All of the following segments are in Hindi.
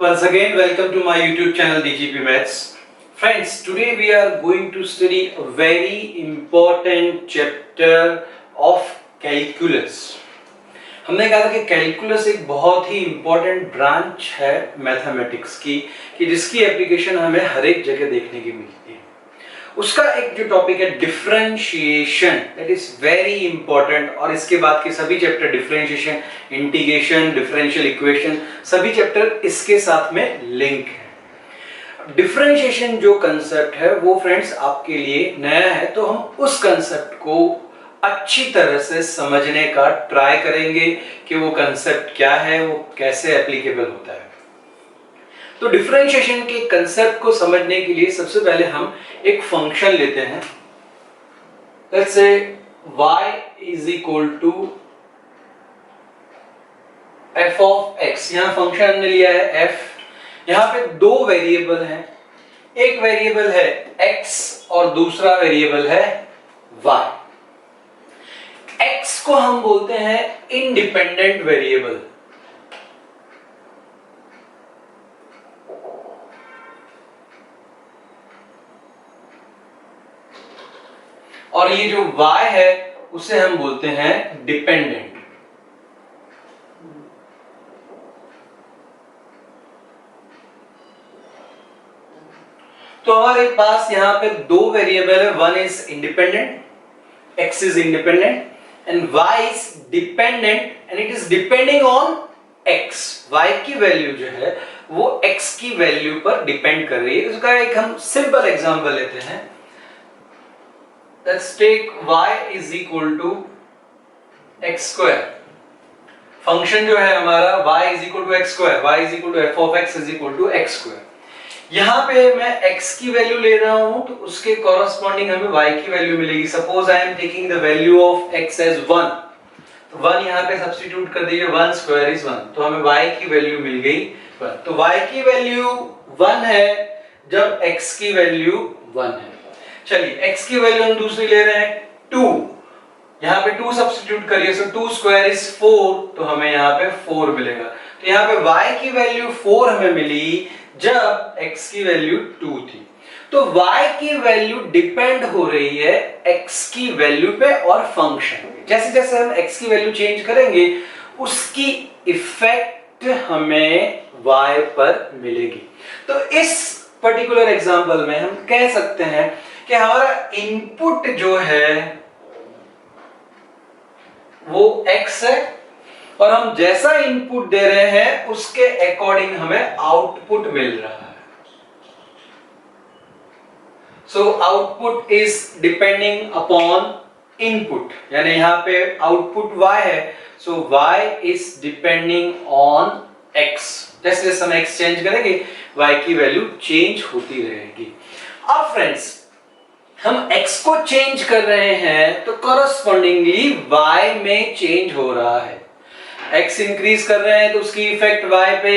Once again, welcome to my YouTube channel DGP Maths. Friends, today we are going to study a very important chapter of calculus. हमने कहा था कि कैलकुलस एक बहुत ही इंपॉर्टेंट ब्रांच है मैथमेटिक्स की कि जिसकी एप्लीकेशन हमें हर एक जगह देखने की मिलती है। उसका एक जो टॉपिक है differentiation, that is very important. और इसके बाद के सभी chapter differentiation, integration, differential equation, सभी चैप्टर इसके साथ में लिंक है। डिफरेंशिएशन जो कंसेप्ट है वो फ्रेंड्स आपके लिए नया है, तो हम उस कंसेप्ट को अच्छी तरह से समझने का ट्राई करेंगे कि वो कंसेप्ट क्या है, वो कैसे एप्लीकेबल होता है। तो डिफरेंशिएशन के कंसेप्ट को समझने के लिए सबसे पहले हम एक फंक्शन लेते हैं। Let's say y is equal to f of x। यहां फंक्शन हमने लिया है f। यहां पे दो वेरिएबल हैं, एक वेरिएबल है x और दूसरा वेरिएबल है y। x को हम बोलते हैं इंडिपेंडेंट वेरिएबल, और ये जो y है उसे हम बोलते हैं डिपेंडेंट। तो हमारे पास यहां पे दो वेरिएबल है, one is independent, x is independent and y is dependent and it is depending on x। y की वैल्यू जो है वो x की वैल्यू पर डिपेंड कर रही है। उसका एक हम सिंपल एग्जांपल लेते हैं। Let's take y is equal to x square। Function जो है हमारा y is equal to x square, y is equal to f of x is equal to x square। यहाँ पे मैं x की वैल्यू ले रहा हूं तो उसके कॉरस्पॉन्डिंग हमें y की वैल्यू मिलेगी। Suppose I am taking the value of x as 1, तो 1 यहाँ पे सब्स्टिट्यूट कर दीजिए, 1 स्क्वायर इज 1, तो हमें y की वैल्यू मिल गई 1। तो y की वैल्यू 1 है जब x की वैल्यू 1 है। चलिए x की वैल्यू हम दूसरी ले रहे हैं 2, यहाँ पे 2 सब्स्टिट्यूट करिए, सो 2 स्क्वायर इज 4, तो हमें यहाँ पे 4 मिलेगा। तो यहाँ पे y की वैल्यू 4 हमें मिली जब x की वैल्यू 2 थी। तो y की वैल्यू डिपेंड हो रही है x की वैल्यू पे और फंक्शन पे। जैसे जैसे हम x की वैल्यू चेंज करेंगे उसकी इफेक्ट हमें y पर मिलेगी। तो इस पर्टिकुलर एग्जांपल में हम कह सकते हैं कि हमारा इनपुट जो है वो x है और हम जैसा इनपुट दे रहे हैं उसके अकॉर्डिंग हमें आउटपुट मिल रहा है। So output is depending upon input, यानी यहां पे आउटपुट y है, सो y is depending on x। जैसे जैसे हम x चेंज करेंगे y की वैल्यू चेंज होती रहेगी। अब फ्रेंड्स हम x को चेंज कर रहे हैं तो कॉरस्पॉन्डिंगली y में चेंज हो रहा है। x इंक्रीज कर रहे हैं तो उसकी इफेक्ट y पे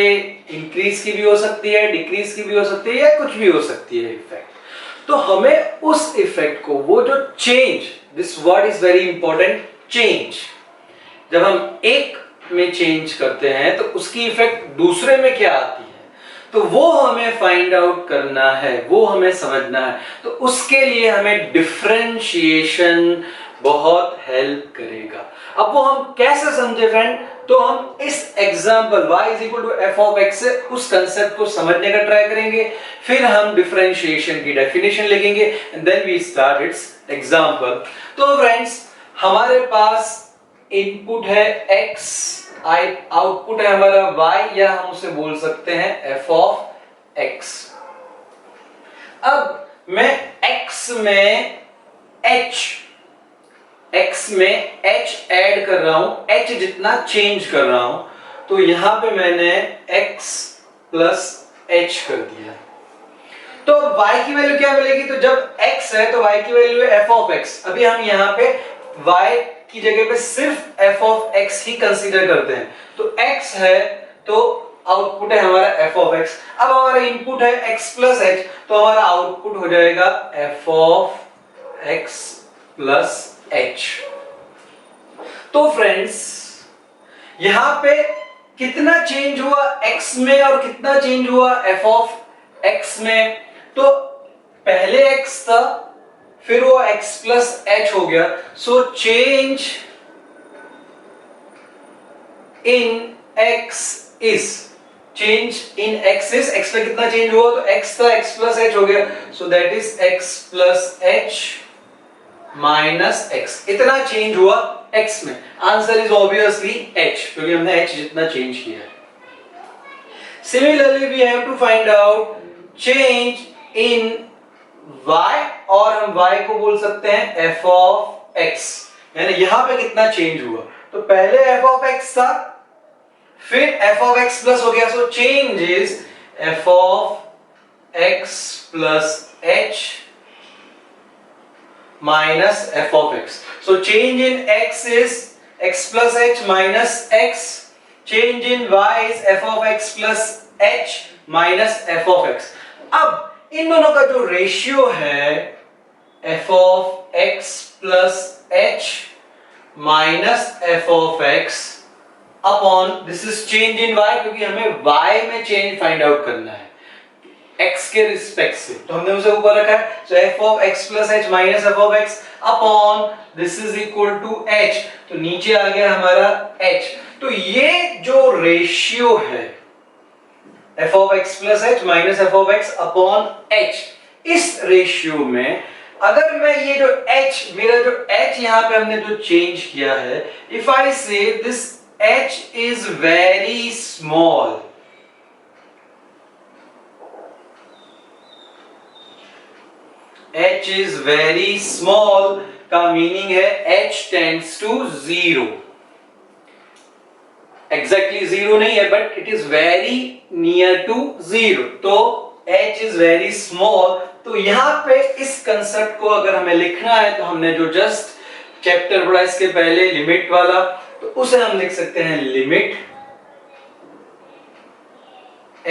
इंक्रीज की भी हो सकती है, डिक्रीज की भी हो सकती है, या कुछ भी हो सकती है इफेक्ट। तो हमें उस इफेक्ट को, वो जो change, this word is very important, change, जब हम एक में चेंज करते हैं तो उसकी इफेक्ट दूसरे में क्या आती है, तो वो हमें फाइंड आउट करना है, वो हमें समझना है। तो उसके लिए हमें डिफरेंशिएशन बहुत हेल्प करेगा। अब वो हम कैसे समझे फ्रेंड, तो हम इस example y is equal to f of x से उस कंसेप्ट को समझने का ट्राई करेंगे, फिर हम डिफरेंशिएशन की डेफिनेशन लिखेंगे and then we start its example. तो फ्रेंड्स हमारे पास इनपुट है x, आउटपुट है हमारा y, या हम उसे बोल सकते हैं f of x। अब मैं x में h ऐड कर रहा हूं, h जितना चेंज कर रहा हूं, तो यहां पे मैंने x प्लस h कर दिया। तो y की वैल्यू क्या मिलेगी, तो जब x है तो y की वैल्यू है f of x। अभी हम यहां पे y की जगह पे सिर्फ f of x he consider करते हैं, तो x है तो आउटपुट है हमारा f of x। अब हमारा इनपुट है x प्लस h, तो हमारा आउटपुट हो जाएगा f of x plus h। तो फ्रेंड्स यहां पे कितना चेंज हुआ x में और कितना चेंज हुआ f ऑफ x में? तो पहले x था, फिर वो x प्लस h हो गया, so change in x is, change in x is, x पे कितना चेंज हुआ? तो x था, x प्लस h हो गया, so that is x plus h minus x, इतना चेंज हुआ x में। आंसर इज ऑब्वियसली h, क्योंकि हमने h जितना चेंज किया है। Similarly we have to find out change in y, और हम y को बोल सकते हैं f ऑफ x, यानी यहां पे कितना चेंज हुआ? तो पहले f ऑफ x था, फिर f ऑफ x प्लस हो गया, so change is f of x plus h minus f of x. So change in x is x plus h minus x. Change in y is f of x plus h minus f of x. अब इन दोनों का जो रेशियो है f of x plus h minus f of x upon, this is change in y, क्योंकि हमें y में चेंज फाइंड आउट करना है x के रिस्पेक्ट से, तो हमने उसे ऊपर रखा है, सो f of x plus h minus f of x upon this is equal to h, तो नीचे आ गया हमारा h। तो ये जो रेशियो है f of x plus h minus f of x upon h, इस रेशियो में अगर मैं ये जो h, मेरा जो h यहां पे हमने जो चेंज किया है, इफ आई से this h is very small, h is very small का मीनिंग है h tends to 0, exactly 0 नहीं है, but it is very near to 0, तो h is very small। तो यहां पे इस कंसेप्ट को अगर हमें लिखना है, तो हमने जो जस्ट चैप्टर पढ़ा इसके पहले लिमिट वाला, तो उसे हम लिख सकते हैं लिमिट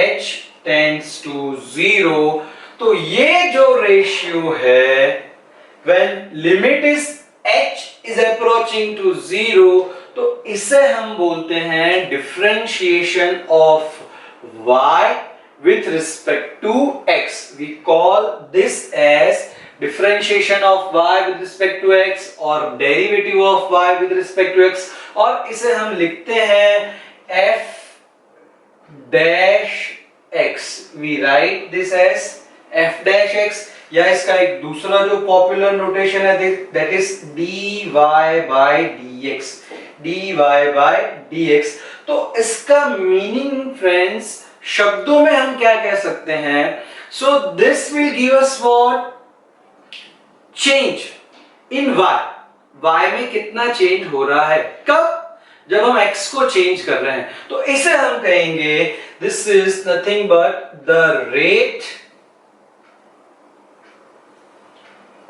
h tends to 0। तो ये जो रेशियो है when limit is h is approaching to 0, तो इसे हम बोलते हैं differentiation of y with respect to x। We call this as differentiation of y with respect to x or derivative of y with respect to x, और इसे हम लिखते हैं f dash x। We write this as f dash x, या इसका एक दूसरा जो पॉपुलर नोटेशन है that is dy by dx, dy by dx। तो इसका मीनिंग फ्रेंड्स शब्दों में हम क्या कह सकते हैं? So this will give us what? Change in y में कितना चेंज हो रहा है, कब? जब हम x को चेंज कर रहे हैं, तो इसे हम कहेंगे this is nothing but the rate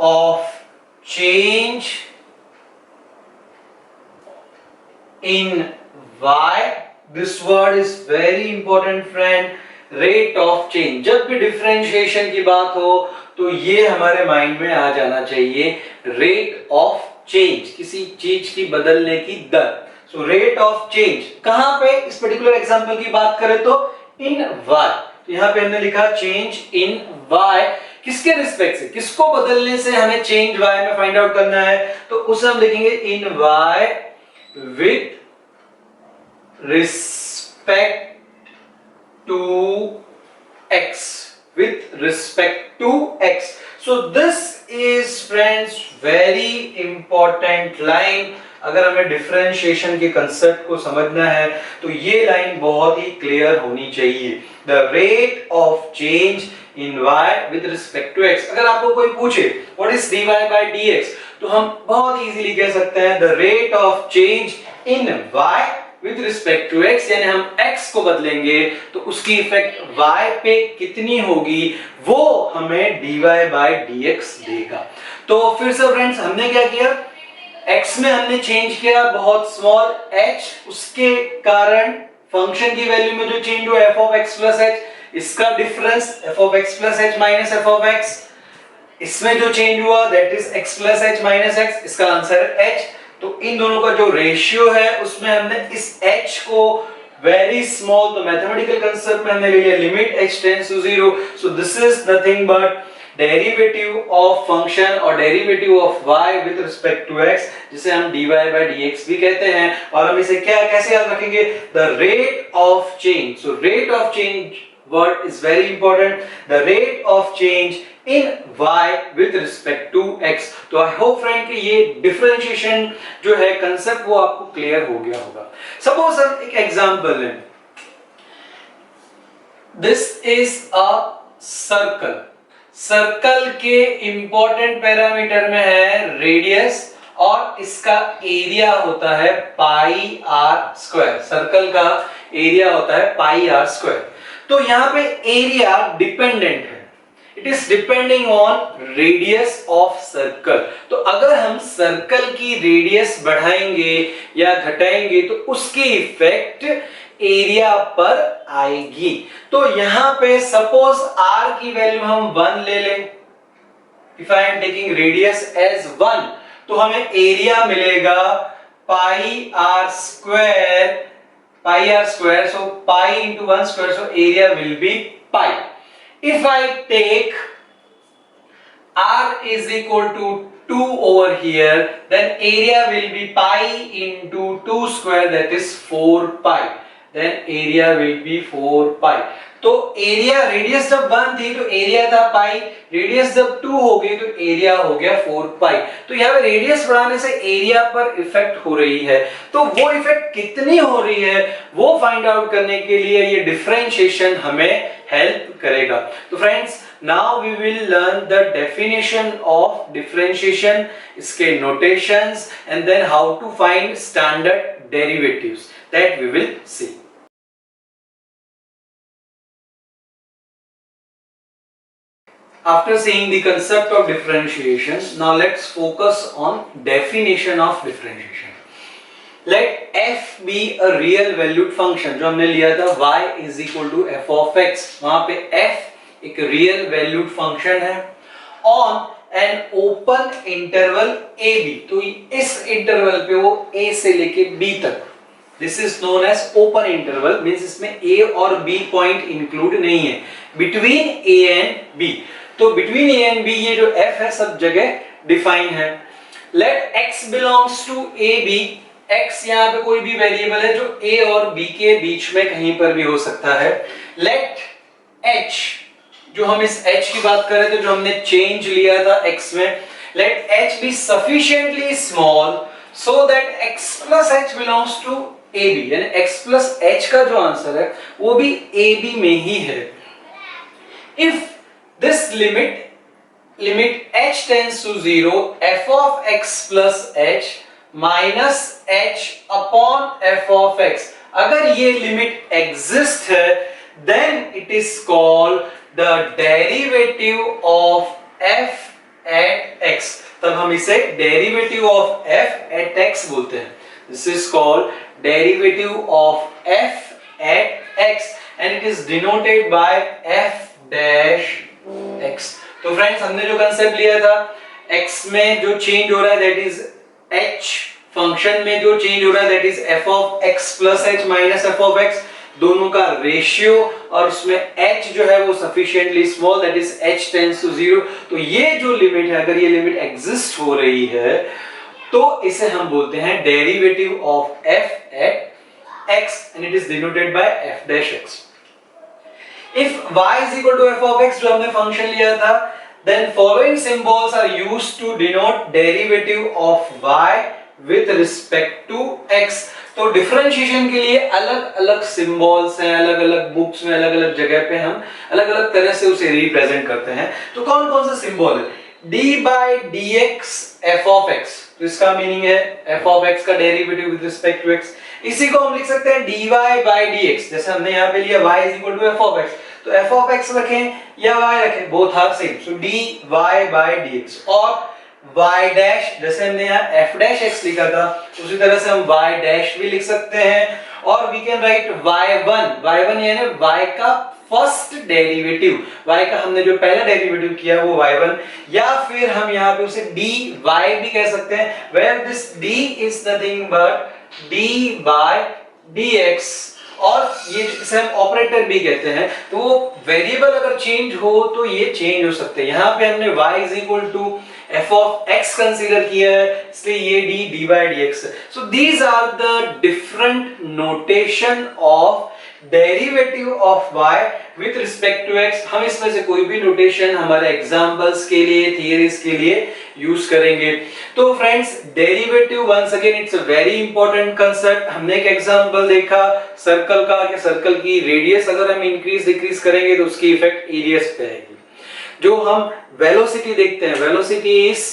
of change in y। This word is very important friend, rate of change। जब भी डिफरेंशिएशन की बात हो तो ये हमारे माइंड में आ जाना चाहिए, रेट ऑफ चेंज, किसी चीज की बदलने की दर। सो रेट ऑफ चेंज कहां पे? इस पर्टिकुलर एग्जांपल की बात करें तो इन y, तो यहां पे हमने लिखा चेंज इन y, किसके रिस्पेक्ट से, किसको बदलने से हमें चेंज y में फाइंड आउट करना है? तो उसे हम लिखेंगे in y with respect to x, with respect to x। So this is friends very important line. अगर हमें डिफरेंशिएशन के कंसेप्ट को समझना है तो ये लाइन बहुत ही क्लियर होनी चाहिए, the rate of change in y with respect to x। अगर आपको कोई पूछे what is dy by dx, तो हम बहुत इजीली कह सकते हैं the rate of change in y with respect to x, यानी हम x को बदलेंगे तो उसकी इफेक्ट y पे कितनी होगी वो हमें dy by dx देगा। तो फिर से फ्रेंड्स हमने क्या किया, x में हमने चेंज किया बहुत स्मॉल h, उसके कारण फंक्शन की वैल्यू में जो चेंज हुआ f of x plus h, इसका difference f of x plus h minus f of x, इसमें जो चेंज हुआ that is x plus h minus x, इसका आंसर है h। तो इन दोनों का जो रेशियो है उसमें हमने इस h को वेरी स्मॉल, तो मैथमेटिकल कंसेप्ट में हमने ले लिया limit h tends to 0, so this is nothing but derivative of function और derivative of y with respect to x, जिसे हम dy by dx भी कहते हैं। और हम इसे क्या कैसे याद रखेंगे, the rate of change. So rate of change word is very important, the rate of change in y with respect to x। तो आई होप फ्रेंड कि ये डिफरेंशिएशन जो है कंसेप्ट वो आपको क्लियर हो गया होगा। सपोज हम एक एग्जांपल लें, this is a circle, circle के इंपॉर्टेंट पैरामीटर में है रेडियस और इसका एरिया होता है पाई आर स्क्वायर, सर्कल का एरिया होता है पाई आर स्क्वायर। तो यहां पे एरिया डिपेंडेंट है, it is depending on radius of circle. तो अगर हम सर्कल की रेडियस बढ़ाएंगे या घटाएंगे तो उसकी इफेक्ट एरिया पर आएगी। तो यहां पे सपोज r की वैल्यू हम 1 ले लें, if I am taking radius as 1, तो हमें एरिया मिलेगा pi r square, so pi into 1 square, so area will be pi. If I take r is equal to 2 over here, then area will be pi into 2 square, that is 4 pi. Then area will be 4 pi. तो एरिया, रेडियस जब 1 थी तो एरिया था पाई, रेडियस जब 2 हो गई तो एरिया हो गया 4 पाई। तो यहाँ पे रेडियस बढ़ाने से एरिया पर इफेक्ट हो रही है, तो वो इफेक्ट कितनी हो रही है वो फाइंड आउट करने के लिए ये डिफरेंशिएशन हमें हेल्प करेगा। तो friends, now we will learn the definition of differentiation, इसके notations and then how to find standard derivatives, that we will see. After seeing the concept of differentiation, now let's focus on definition of differentiation. Let f be a real valued function, जो हमने लिया था y is equal to f of x, वहां पे f एक real valued function है on an open interval ab। तो इस इंटरवल पे वो a से लेके b तक, this is known as open interval, means इसमें a और b पॉइंट इंक्लूड नहीं है, between a and b। तो बिटवीन ए एंड बी ये जो f है सब जगह डिफाइन है। Let x belongs to A B, x यहाँ पे कोई भी वेरिएबल है जो a और b के बीच में कहीं पर भी हो सकता है। लेट h, जो हम इस h की बात कर रहे थे जो हमने चेंज लिया था x में, let h be sufficiently small so that x plus h belongs to A B, यानी x प्लस h का जो आंसर है वो भी ए बी में ही है। If this limit h tends to 0, f of x plus h minus h upon f of x, अगर ये लिमिट एग्जिस्ट है then it is called the derivative of f at x। तब हम इसे derivative of f at x बोलते हैं। This is called derivative of f at x and it is denoted by f dash x। तो फ्रेंड्स, हमने जो कंसेप्ट लिया था x में जो चेंज हो रहा है दैट इज h, फंक्शन में जो चेंज हो रहा है that is f of x plus h minus f of x, दोनों का रेशियो, और उसमें h जो है वो sufficiently small that is h tends to 0। तो ये जो लिमिट है, अगर ये लिमिट एग्जिस्ट हो रही है तो इसे हम बोलते हैं derivative of f at x and it is denoted by f dash x। If y is equal to f of x, जो हमने फंक्शन लिया था, then following symbols are used to denote derivative of y with respect to x। तो डिफरेंशिएशन के लिए अलग अलग सिंबल्स हैं, अलग अलग बुक्स में अलग अलग जगह पे हम अलग अलग तरह से उसे रिप्रेजेंट करते हैं। तो कौन कौन सा सिंबल है, d by dx f of x, तो इसका मीनिंग है f of x का derivative with respect to x। इसी को हम लिख सकते हैं dy by dx, जैसे हमने यहाँ पे लिया y is equal to f of x, तो f of x रखें या y रखें, both are same, so dy by dx। और y डैश, जैसे हमने यहाँ f डैश x लिखा था उसी तरह से हम y डैश भी लिख सकते हैं। और वी कैन राइट y1 यानी y का फर्स्ट डेरिवेटिव, y का हमने जो पहला डेरिवेटिव किया वो y1, या फिर हम यहाँ पे उसे dy भी कह सकते हैं, where this d is nothing but dy dx और ये इसे हम ऑपरेटर भी कहते हैं। तो वो वेरिएबल अगर चेंज हो तो ये चेंज हो सकते हैं। यहाँ पे हमने y is equal to F of X consider किया है, इसलिए ये D by D X. So these are the different notation of derivative of y with respect to x। हम इसमें से कोई भी नोटेशन हमारे एग्जांपल्स के लिए, थियरीज के लिए यूज करेंगे। तो friends, derivative once again it's a very important concept. हमने एक एग्जांपल देखा सर्कल का, कि सर्कल की रेडियस अगर हम इंक्रीज डिक्रीज करेंगे तो उसकी इफेक्ट एरियास पे आएगी। जो हम वेलोसिटी देखते हैं, velocity is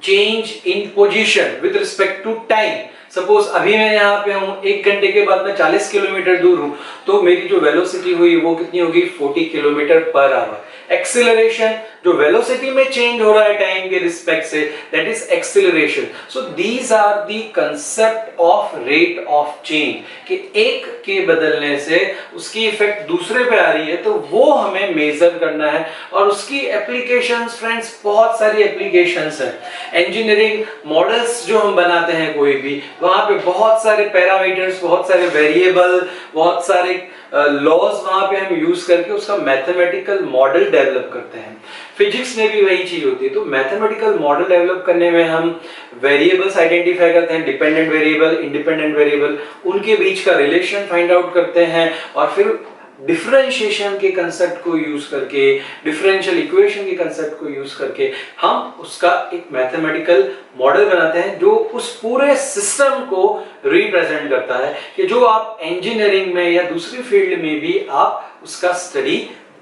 change in position with respect to time. Suppose अभी मैं यहाँ पे हूँ, 1 घंटे के बाद मैं 40 किलोमीटर दूर हूँ, तो मेरी जो वेलोसिटी हुई वो कितनी होगी, 40 किलोमीटर पर आवर। एक्सीलरेशन, जो वेलोसिटी में चेंज हो रहा है टाइम के रिस्पेक्ट से, that is acceleration. So these are the concept of rate of change, कि एक के बदलने से उसकी इफेक्ट दूसरे पे आ रही है, तो वो हमें मेजर करना है। और उसकी एप्लीकेशंस फ्रेंड्स, बहुत सारी एप्लीकेशंस हैं। इंजीनियरिंग मॉडल्स जो हम बनाते हैं कोई भी, वहां पे बहुत सारे पैरामीटर्स, बहुत सारे वेरिएबल, बहुत सारे लॉज वहां पे हम यूज करके उसका मैथमेटिकल मॉडल डेवलप करते हैं। फिजिक्स में भी वही चीज होती है। तो मैथमेटिकल मॉडल डेवलप करने में हम वेरिएबल्स आइडेंटिफाई करते हैं, डिपेंडेंट वेरिएबल, इंडिपेंडेंट वेरिएबल, उनके बीच का रिलेशन फाइंड आउट करते हैं, और फिर डिफरेंशिएशन के कंसेप्ट को यूज करके, डिफरेंशियल इक्वेशन के कंसेप्ट को यूज करके हम उसका एक मैथमेटिकल मॉडल बनाते हैं, जो उस पूरे सिस्टम को रिप्रेजेंट करता है, कि जो आप इंजीनियरिंग में या दूसरी फील्ड में भी आप उसका स्टडी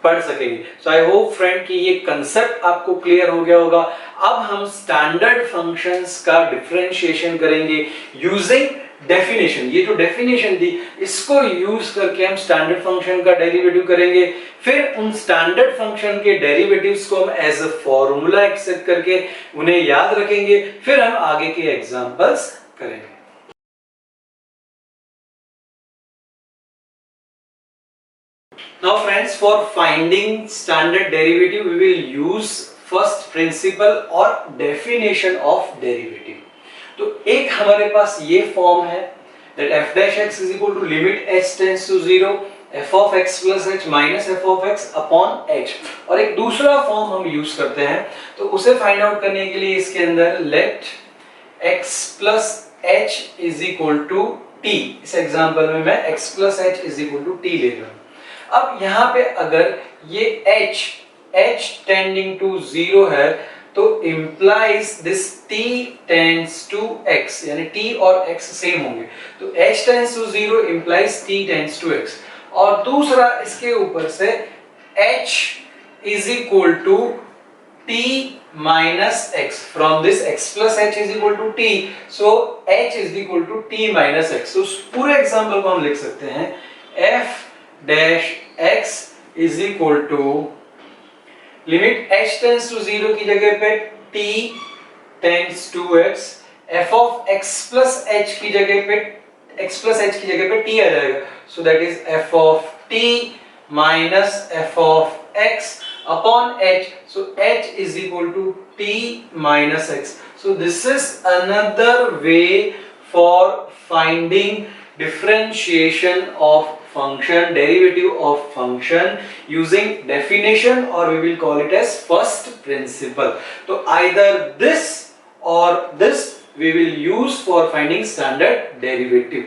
पढ़ सकेंगे। सो आई होप फ्रेंड कि ये कंसेप्ट आपको क्लियर हो गया होगा। अब हम स्टैंडर्ड फंक्शंस का डिफरेंशिएशन करेंगे यूजिंग डेफिनेशन। ये जो डेफिनेशन थी, इसको यूज करके हम स्टैंडर्ड फंक्शन का डेरिवेटिव करेंगे। फिर उन स्टैंडर्ड फंक्शन के डेरिवेटिव्स को हम एज अ फॉर्मूला एक्सेप्ट करके उन्हें याद रखेंगे। फिर हम आगे के एग्जांपल्स करेंगे। Now friends, for finding standard derivative we will use first principle or definition of derivative. तो एक हमारे पास ये फॉर्म है, that f dash x is equal to limit h tends to 0 f of x plus h minus f of x upon h। और एक दूसरा फॉर्म हम यूज करते हैं, तो उसे फाइंड आउट करने के लिए इसके अंदर let x plus h is equal to t। इस एग्जांपल में मैं x plus h is equal to t ले रहा हूं। अब यहाँ पे अगर ये h टेंडिंग टू 0 है, तो implies this t tends to x, यानी t और x सेम होंगे, तो h tends to 0 implies t tends to x। और दूसरा इसके ऊपर से h is equal to t minus x, from this x plus h is equal to t, so h is equal to t minus x। तो उस पूरे एग्जांपल को हम लिख सकते हैं f dash x is equal to limit h tends to 0 की जगह पे t tends to x, f of x plus h की जगह पे t आ जाएगा, so that is f of t minus f of x upon h, so h is equal to t minus x। So this is another way for finding differentiation of function, derivative of function using definition, or we will call it as first principle। तो either this or this we will use for finding standard derivative।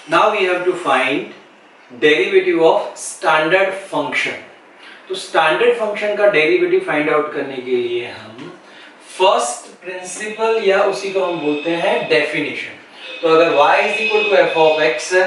Now we have to find derivative of standard function। तो standard function का derivative find out करने के लिए हम फर्स्ट प्रिंसिपल या उसी को हम बोलते हैं डेफिनेशन। तो अगर y is equal to f of x है,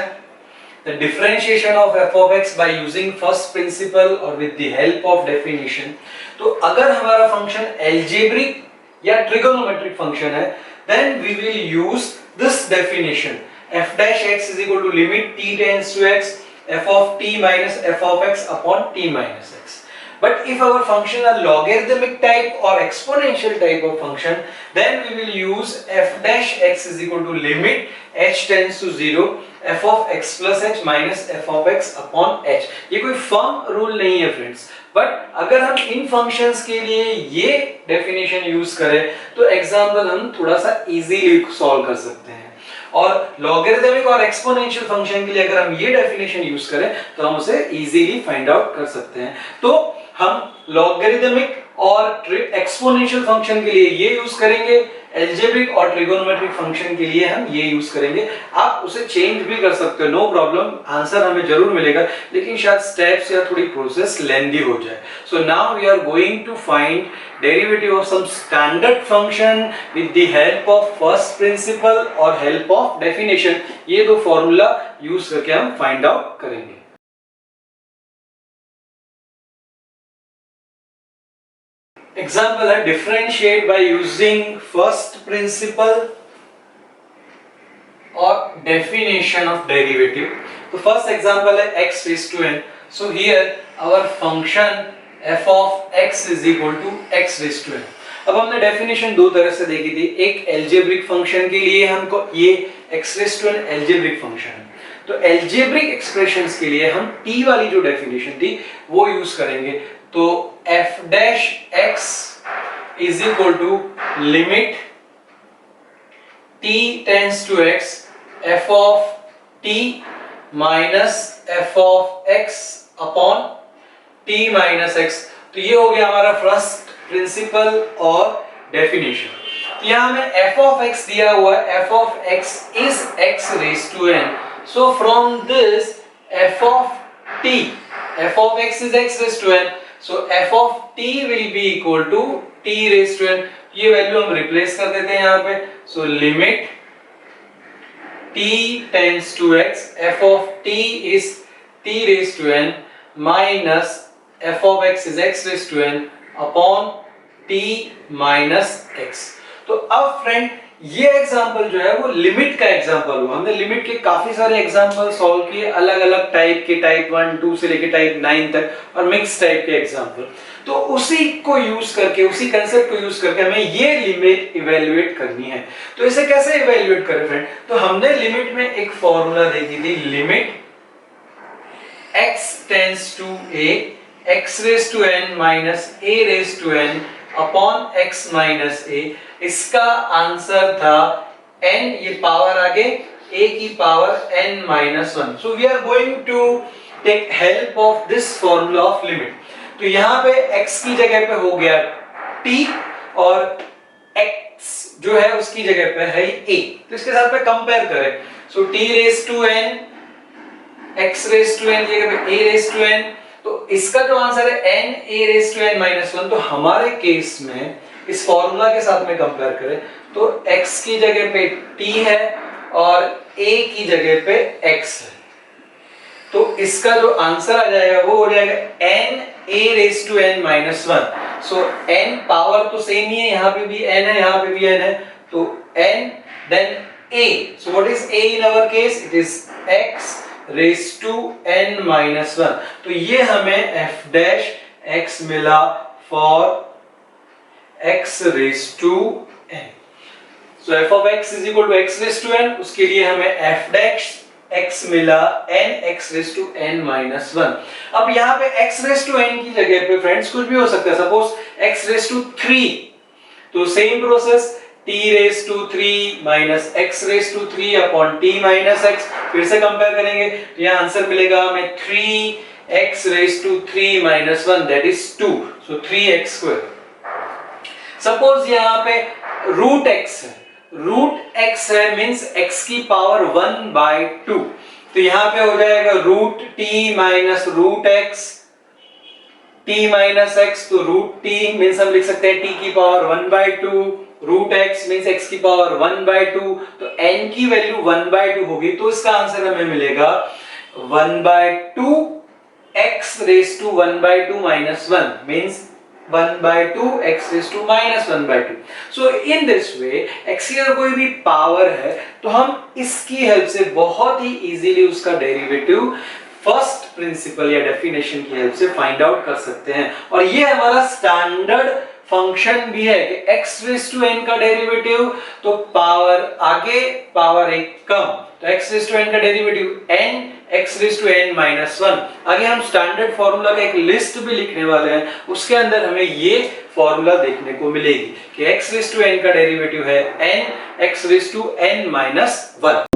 the differentiation of f of x by using first principle or with the help of definition। तो अगर हमारा फंक्शन algebraic या trigonometric फंक्शन है, then we will use this definition, f dash x is equal to limit t tends to x f of t minus f of x upon t minus x। But if our function are logarithmic type or exponential type of function, then we will use f dash x is equal to limit h tends to 0 f of x plus h minus f of x upon h. ये कोई फर्म रूल नहीं है फ्रेंड्स, बट अगर हम इन फंक्शंस के लिए ये डेफिनेशन यूज करें तो एग्जाम्पल हम थोड़ा सा इजीली सॉल्व कर सकते हैं, और लॉगरिथमिक और एक्सपोनेंशियल फंक्शन के लिए अगर हम ये डेफिनेशन यूज करें तो हम उसे इजीली फाइंड आउट कर सकते हैं। तो हम लॉगरिथमिक और एक्सपोनेंशियल फंक्शन के लिए ये यूज करेंगे, एल्जेब्रिक और ट्रिगोनोमेट्रिक फंक्शन के लिए हम ये यूज करेंगे। आप उसे चेंज भी कर सकते हो, नो प्रॉब्लम, आंसर हमें जरूर मिलेगा, लेकिन शायद स्टेप्स या थोड़ी प्रोसेस लेंदी हो जाए। So now we are going to find derivative of some standard function with the help of first principle और हेल्प ऑफ डेफिनेशन। ये दो फॉर्मूला यूज करके हम फाइंड आउट करेंगे। एग्जाम्पल है differentiate by using first principle और डेफिनेशन ऑफ डेरिवेटिव। तो फर्स्ट एग्जाम्पल है x raised to n। So here our function f of x is equal to x raised to n। अब हमने डेफिनेशन दो तरह से देखी थी, एक एल्जेब्रिक फंक्शन के लिए हमको ये x raised to n algebraic function है, तो एल्जेब्रिक एक्सप्रेशंस के लिए हम t वाली जो डेफिनेशन थी वो यूज करेंगे। तो f dash x is equal to limit t tends to x f of t minus f of x upon t minus x। तो ये हो गया हमारा फर्स्ट प्रिंसिपल और डेफिनेशन। तो यहाँ हमें f of x दिया हुआ है, f of x is x raised to n। So from this f of t, f of x is x raised to n, so f of t will be equal to t raised to n। ये वैल्यू हम रिप्लेस कर देते हैं यहाँ पे। So limit t tends to x, f of t is t raised to n minus f of x is x raised to n upon t minus x। तो अब फ्रेंड ये एग्जांपल जो है वो लिमिट का एग्जांपल हुआ। हमने लिमिट के काफी सारे एग्जांपल सॉल्व किए, अलग अलग टाइप के, टाइप 1, 2 से लेके टाइप 9 तक, और मिक्स टाइप के एग्जांपल। तो उसी को यूज करके, उसी कंसेप्ट को यूज करके हमें ये लिमिट इवेल्युएट करनी है। तो इसे कैसे इवेल्युएट करें फ्रेंड? तो हमने लिमिट में एक फॉर्मूला देखी थी, limit x tends to a x raised to n minus a raised to n upon x minus a। इसका आंसर था n, ये पावर आगे a की power n minus 1। So we are going to take help of this formula of limit। तो यहाँ पे x की जगह पे हो गया t और x जो है उसकी जगह पे है a। तो इसके साथ में कंपेयर करें, so t raised to n x raised to n की जगह पे a raised to n, तो इसका जो आंसर है n a raised to n minus 1। तो हमारे केस में इस फॉर्मूला के साथ में कंपेयर करें तो x की जगह पे t है और a की जगह पे x है, तो इसका जो आंसर आ जाएगा वो हो जाएगा n a raised to n minus 1। So n power तो सेम ही है, यहाँ पे भी n है, यहाँ पे भी n है, तो n then a। so what is a in our case? it is x raised to n minus 1। तो ये हमें f dash x मिला for x raised to n। so f of x is equal to x raised to n, उसके लिए हमें f dash x मिला n x raised to n minus 1। अब यहाँ पे x raised to n की जगह पे फ्रेंड्स कुछ भी हो सकता है, सपोज x raised to 3, तो same process t raised to 3 minus x raised to 3 upon t minus x। फिर से कंपेयर करेंगे तो यहाँ आंसर मिलेगा हमें 3x raised to 3 minus 1 that is 2, so 3x square। Suppose यहाँ पे रूट x है, रूट x है मींस x की पावर 1/2, तो यहाँ पे हो जाएगा root t minus root x, t minus x, तो रूट t मींस हम लिख सकते हैं t की power 1/2, root x means x की पावर 1/2, तो n की वैल्यू 1/2 होगी, तो इसका आंसर हमें मिलेगा 1/2 x raised to 1/2 minus 1 means 1/2 x raised to minus 1/2। so in this way x की अगर कोई भी पावर है तो हम इसकी हेल्प से बहुत ही इजीली उसका डेरिवेटिव फर्स्ट प्रिंसिपल या डेफिनेशन की हेल्प से फाइंड आउट कर सकते हैं। और ये हमारा स्टैंडर्ड फंक्शन भी है कि x रेज टू n का डेरिवेटिव तो पावर आगे पावर एक कम, तो x रेज टू n का derivative n x raise to n minus 1। आगे हम स्टैंडर्ड फॉर्मूला का एक लिस्ट भी लिखने वाले हैं, उसके अंदर हमें ये फॉर्मूला देखने को मिलेगी कि x रेज टू n का डेरिवेटिव है n x raise to n minus 1।